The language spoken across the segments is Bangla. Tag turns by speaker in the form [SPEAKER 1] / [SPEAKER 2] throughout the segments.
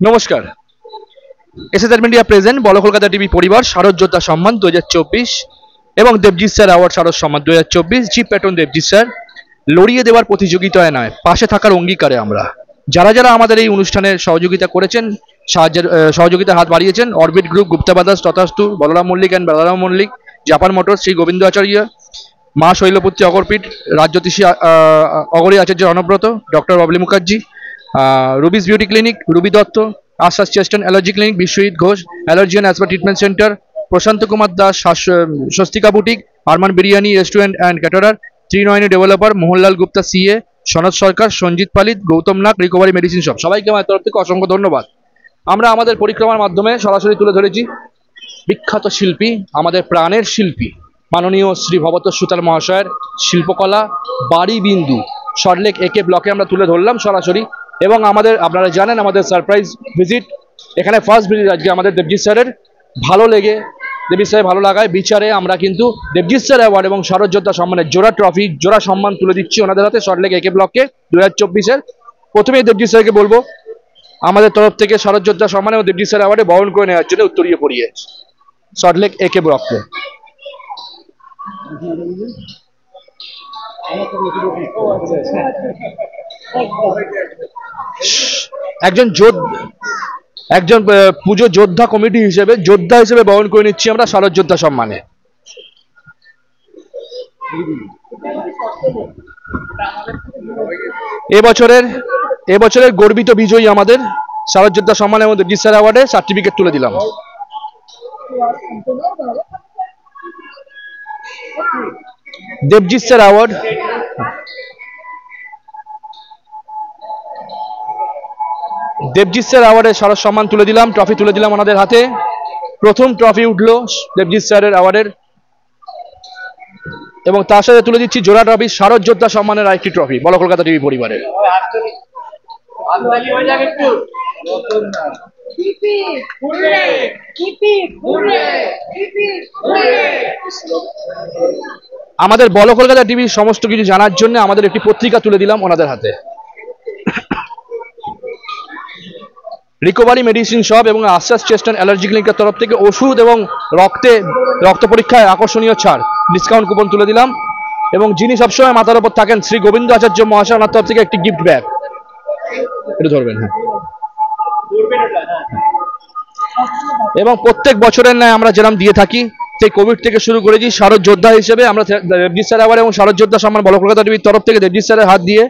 [SPEAKER 1] নমস্কার। এসএসআর মিডিয়া প্রেজেন্ট বল কলকাতা টিভি পরিবার শারদ যোদ্ধা সম্মান 2024 এবং দেবজিৎ স্যার অ্যাওয়ার্ড শারদ সম্মান 2024 চিফ প্যাট্রন দেবজিৎ স্যার লড়িয়ে দেওয়ার প্রতিযোগিতায় নয়, পাশে থাকার অঙ্গীকারে আমরা যারা যারা আমাদের এই অনুষ্ঠানে সহযোগিতা করেছেন, সহযোগিতার হাত বাড়িয়েছেন, orbit group, Gupta brothers, Tathastu, Balaram Mallick and Balaram Mallick, Japan motor, Shri Gobinda Acharya, মা শৈলপুত্রী অগরপীঠ, রাজ্যোতিষী অগরী আচার্য অনব্রত, doctor Babli Mukherjee, Ruby's beauty clinic, Ruby Dutta, আশ্বাস chest and allergy clinic, Biswajit Ghosh allergy and asthma treatment centre, Prashanta Kumar Das Swastika boutique, Arman biryani restaurant and caterer, Trinayani developer, Mohanlal Gupta CA, Sanad Sarkar, Sanjit Palit, Gautam Nag, recovery medicine shop, সবাইকে আমার তরফ থেকে অসংখ্য ধন্যবাদ। আমরা আমাদের পরিক্রমার মাধ্যমে সরাসরি তুলে ধরেছি বিখ্যাত শিল্পী, আমাদের প্রাণের শিল্পী মাননীয় শ্রী ভবতোষ সুতার মহাশয়ের শিল্পকলা বাড়ি বিন্দু সল্টলেক একে ব্লকে আমরা তুলে ধরলাম সরাসরি। এবং আমাদের আপনারা জানেন আমাদের সারপ্রাইজ ভিজিট, এখানে ফার্স্ট ভিজিট আজকে আমাদের দেবজিৎ স্যারের। ভালো লেগে দেবজিৎ স্যারের ভালো লাগায় বিচারে আমরা কিন্তু দেবজিৎ স্যার অ্যাওয়ার্ড এবং শারদ যোদ্ধা সম্মানের জোড়া ট্রফি, জোড়া সম্মান তুলে দিচ্ছি ওনাদের হাতে সল্টলেক একে ব্লকে 2024-এর। প্রথমেই দেবজিৎ স্যারকে বলবো আমাদের তরফ থেকে শারদ যোদ্ধা সম্মান এবং দেবজিৎ স্যার অ্যাওয়ার্ডে বরণ করে নেওয়ার জন্য উত্তরীয় পড়িয়ে সল্টলেক একে ব্লকে। একজন পুজো যোদ্ধা কমিটি হিসেবে যোদ্ধা হিসেবে বরণ করে নিচ্ছি আমরা শারদ যোদ্ধা সম্মানে। এবছরের গর্বিত বিজয়ী আমাদের শারদ যোদ্ধা সম্মান এবং দেবজিৎ স্যার অ্যাওয়ার্ডে সার্টিফিকেট তুলে দিলাম। Debjit sir award Debjit sir অ্যাওয়ার্ডে শারদ সম্মান তুলে দিলাম, ট্রফি তুলে দিলাম ওনাদের হাতে। প্রথম ট্রফি উঠলো দেবজিৎ স্যারের অ্যাওয়ার্ডের এবং তার সাথে তুলে দিচ্ছি জোড়া ট্রফি শারদ যোদ্ধা সম্মানের আরেকটি ট্রফি বল কলকাতা টিভি পরিবারের। আমাদের বল কলকাতা টিভির সমস্ত কিছু জানার জন্য আমাদের একটি পত্রিকা তুলে দিলাম ওনাদের হাতে। রিকভারি মেডিসিন শপ এবং আশ্বাস চেস্ট অ্যান্ড অ্যালার্জি ক্লিনিকের তরফ থেকে ওষুধ এবং রক্ত পরীক্ষায় আকর্ষণীয় ছাড় ডিসকাউন্ট কুপন তুলে দিলাম। এবং যিনি সবসময় মাথার উপর থাকেন শ্রী গোবিন্দ আচার্য মহাশয়, ওনার তরফ থেকে একটি গিফট ব্যাগ একটু ধরবেন। হ্যাঁ, এবং প্রত্যেক বছরের ন্যায় আমরা যেরকম দিয়ে থাকি সেই কোভিড থেকে শুরু করেছি শারদ যোদ্ধা হিসেবে আমরা দেবজিৎ স্যার অ্যাওয়ার্ড এবং শারদ যোদ্ধা সম্মান বল কলকাতা টিভির তরফ থেকে দেবজিৎ স্যারের হাত দিয়ে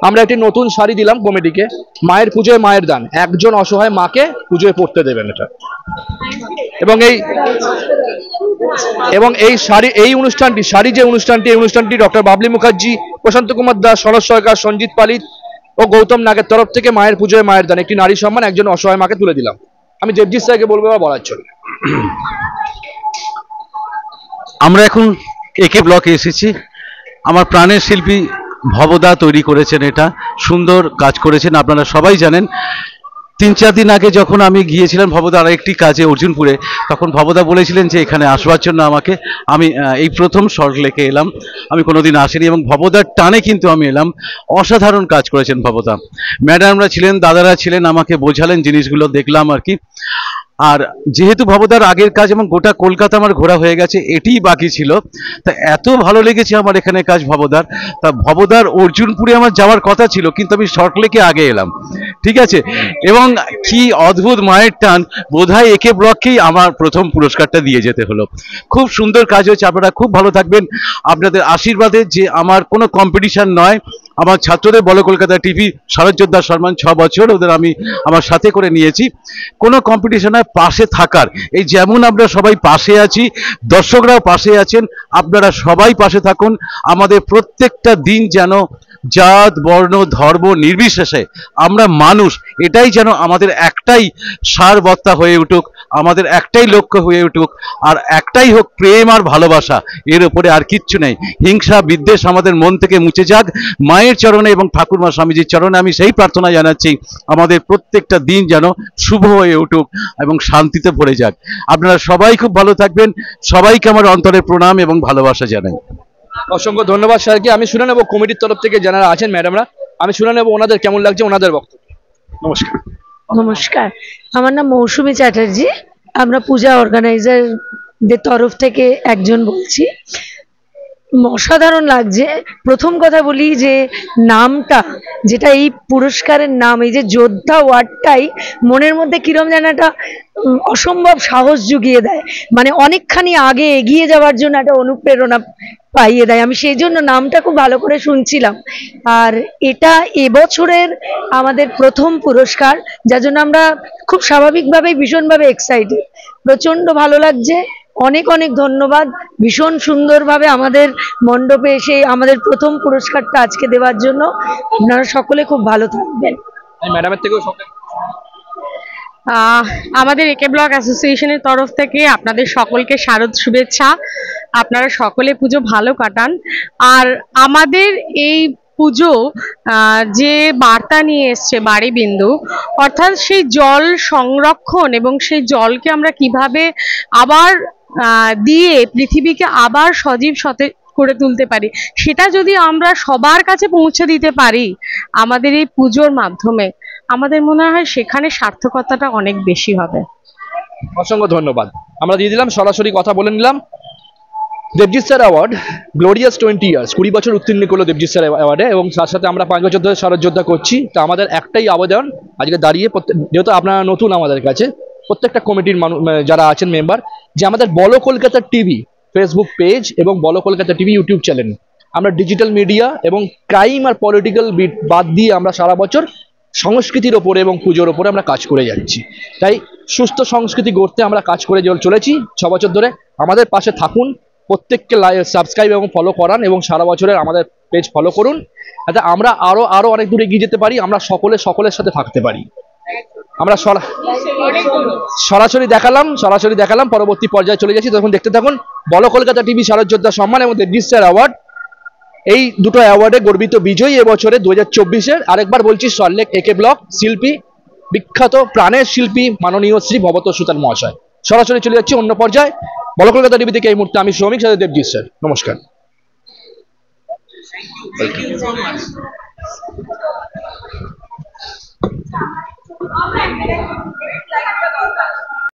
[SPEAKER 1] আমরা একটি নতুন শাড়ি দিলাম কমিটিকে। মায়ের পুজোয় মায়ের দান, একজন অসহায় মাকে পুজোয় পড়তে দেবেন এটা। এবং এই শাড়ি এই অনুষ্ঠানটি ডক্টর বাবলি মুখার্জি, প্রশান্ত কুমার দাস, সনদ সরকার, সঞ্জিত পালিত ও গৌতম নাগের তরফ থেকে মায়ের পুজোয় মায়ের দান, একটি নারী সম্মান একজন অসহায় মাকে তুলে দিলাম। আমি দেবজিৎ স্যারকে বলবো বলার জন্য।
[SPEAKER 2] আমরা এখন একে ব্লকে এসেছি। আমার প্রাণের শিল্পী ভবদা তৈরি করেছেন, এটা সুন্দর কাজ করেছেন। আপনারা সবাই জানেন 3-4 দিন আগে যখন আমি গিয়েছিলাম ভবদার আরেকটি কাজে অর্জুনপুরে, তখন ভবদা বলেছিলেন যে এখানে আসবার জন্য আমাকে। আমি এই প্রথম সল্টলেকে এলাম, আমি কোনোদিন আসিনি এবং ভবদার টানে কিন্তু আমি এলাম। অসাধারণ কাজ করেছেন ভবদা। ম্যাডামরা ছিলেন, দাদারা ছিলেন, আমাকে বোঝালেন, জিনিসগুলো দেখলাম আর কি। আর যেহেতু ভবদার আগের কাজ এবং গোটা কলকাতা আমার ঘোরা হয়ে গেছে, এটিই বাকি ছিল, তা এত ভালো লেগেছে আমার এখানে কাজ ভবদার। তা ভবদার অর্জুনপুরে আমার যাওয়ার কথা ছিল, কিন্তু আমি সল্টলেকে আগে এলাম, ঠিক আছে। এবং কি অদ্ভুত মায়ের টান, বোধহয় একে ব্লককেই আমার প্রথম পুরস্কারটা দিয়ে যেতে হলো। খুব সুন্দর কাজ হয়েছে, আপনারা খুব ভালো থাকবেন। আপনাদের আশীর্বাদে, যে আমার কোনো কম্পিটিশন নয়, আমার ছাত্রদের বল কলকাতা টিভি শারদ যোদ্ধা সম্মান 6 বছর ওদের আমি আমার সাথে করে নিয়েছি। কোনো কম্পিটিশনে পাশে থাকার, এই যেমন আমরা সবাই পাশে আছি, দর্শকরাও পাশে আছেন, আপনারা সবাই পাশে থাকুন। আমাদের প্রত্যেকটা দিন যেন জাত বর্ণ ধর্ম নির্বিশেষে আমরা মানুষ, এটাই যেন আমাদের একটাই সারবত্তা হয়ে উঠুক, আমাদের একটাই লক্ষ্য হয়ে উঠুক, আর একটাই হোক প্রেম আর ভালোবাসা, এর উপরে আর কিচ্ছু নেই। হিংসা বিদ্বেষ আমাদের মন থেকে মুছে যাক। মায়ের চরণে এবং ঠাকুরমা স্বামীজির চরণে আমি সেই প্রার্থনা জানাচ্ছি, আমাদের প্রত্যেকটা দিন যেন শুভ হয়ে উঠুক এবং শান্তিতে ভরে যাক। আপনারা সবাই খুব ভালো থাকবেন। সবাইকে আমার অন্তরের প্রণাম এবং ভালোবাসা জানাই।
[SPEAKER 1] অসংখ্য ধন্যবাদ স্যারকে। আমি শুনে নেব কমিটির তরফ থেকে যারা আছেন ম্যাডামরা আমি শুনে নেবো ওনাদের কেমন লাগছে ওনাদের বক্তব্য। নমস্কার।
[SPEAKER 3] নমস্কার, আমার নাম মৌসুমী চ্যাটার্জি। আমরা পূজা অর্গানাইজারদের তরফ থেকে একজন বলছি। অসাধারণ লাগছে। প্রথম কথা বলি যে নামটা, যেটা এই পুরস্কারের নাম, এই যে যোদ্ধা ওয়ার্ডটাই মনের মধ্যে কিরম যেন একটা অসম্ভব সাহস জুগিয়ে দেয়, মানে অনেকখানি আগে এগিয়ে যাওয়ার জন্য একটা অনুপ্রেরণা পাইয়ে দেয়। আমি সেই জন্য নামটা খুব ভালো করে শুনছিলাম। আর এটা এবছরের আমাদের প্রথম পুরস্কার, যার জন্য আমরা খুব স্বাভাবিকভাবেই ভীষণভাবে এক্সাইটেড। প্রচন্ড ভালো লাগছে। অনেক অনেক ধন্যবাদ ভীষণ সুন্দরভাবে আমাদের মণ্ডপে এসে আমাদের প্রথম পুরস্কারটা আজকে দেওয়ার জন্য। আপনারা সকলে খুব ভালো থাকবেন।
[SPEAKER 1] আমি ম্যাডামের থেকেও সব
[SPEAKER 4] আমাদের একে ব্লক অ্যাসোসিয়েশনের তরফ থেকে আপনাদের সকলকে শারদ শুভেচ্ছা। আপনারা সকলে পুজো ভালো কাটান। আর আমাদের এই পুজো যে বার্তা নিয়ে এসছে বাড়ি বিন্দু, অর্থাৎ সেই জল সংরক্ষণ এবং সেই জলকে আমরা কিভাবে আবার দিয়ে পৃথিবীকে আবার সজীব সতেজ করে তুলতে পারি, সেটা যদি আমরা সবার কাছে পৌঁছে দিতে পারি আমাদের এই পুজোর মাধ্যমে, আমাদের মনে হয় সেখানে সার্থকতাটা অনেক বেশি হবে।
[SPEAKER 1] অসংখ্য ধন্যবাদ। আমরা দিয়ে দিলাম, সরাসরি কথা বলে নিলাম। Debjit sir award glorious 20 years, 20 বছর উত্তীর্ণ করলো দেবজিৎ স্যার অ্যাওয়ার্ডে, এবং তার সাথে আমরা 5 বছর ধরে শারদ যোদ্ধা করছি। তো আমাদের একটাই আবেদন আজকে দাঁড়িয়ে, যেহেতু আপনারা নতুন আমাদের কাছে, প্রত্যেকটা কমিটির মানুষ যারা আছেন মেম্বার, যে আমাদের বলো কলকাতা টিভি ফেসবুক পেজ এবং বলো কলকাতা টিভি ইউটিউব চ্যানেল, আমরা ডিজিটাল মিডিয়া এবং ক্রাইম আর পলিটিক্যাল বিট বাদ দিয়ে আমরা সারা বছর সংস্কৃতির ওপরে এবং পুজোর ওপরে আমরা কাজ করে যাচ্ছি। তাই সুস্থ সংস্কৃতি গড়তে আমরা কাজ করে চলেছি 6 বছর ধরে। আমাদের পাশে থাকুন, প্রত্যেককে সাবস্ক্রাইব এবং ফলো করান, এবং সারা বছরের আমাদের পেজ ফলো করুন, যাতে আমরা আরো অনেক দূর এগিয়ে যেতে পারি, আমরা সকলের সাথে থাকতে পারি। আমরা সরাসরি দেখালাম, পরবর্তী পর্যায়ে চলে যাচ্ছি। তখন দেখতে থাকুন বলো কলকাতা টিভি শারদ যোদ্ধা সম্মান এবং দেবজিৎ স্যার অ্যাওয়ার্ড। এই দুটো অ্যাওয়ার্ডে গর্বিত বিজয়ী এবছরে 2024-এর। আরেকবার বলছি, সল্টলেক একে ব্লক শিল্পী, বিখ্যাত প্রাণের শিল্পী মাননীয় শ্রী ভবতোষ সুতার মহাশয়। সরাসরি চলে যাচ্ছি অন্য পর্যায়ে। বলো কলকাতা টিভি থেকে এই মুহূর্তে আমি শ্রমিক, সাথে দেবজিৎ স্যার। নমস্কার।
[SPEAKER 5] Thank you so much.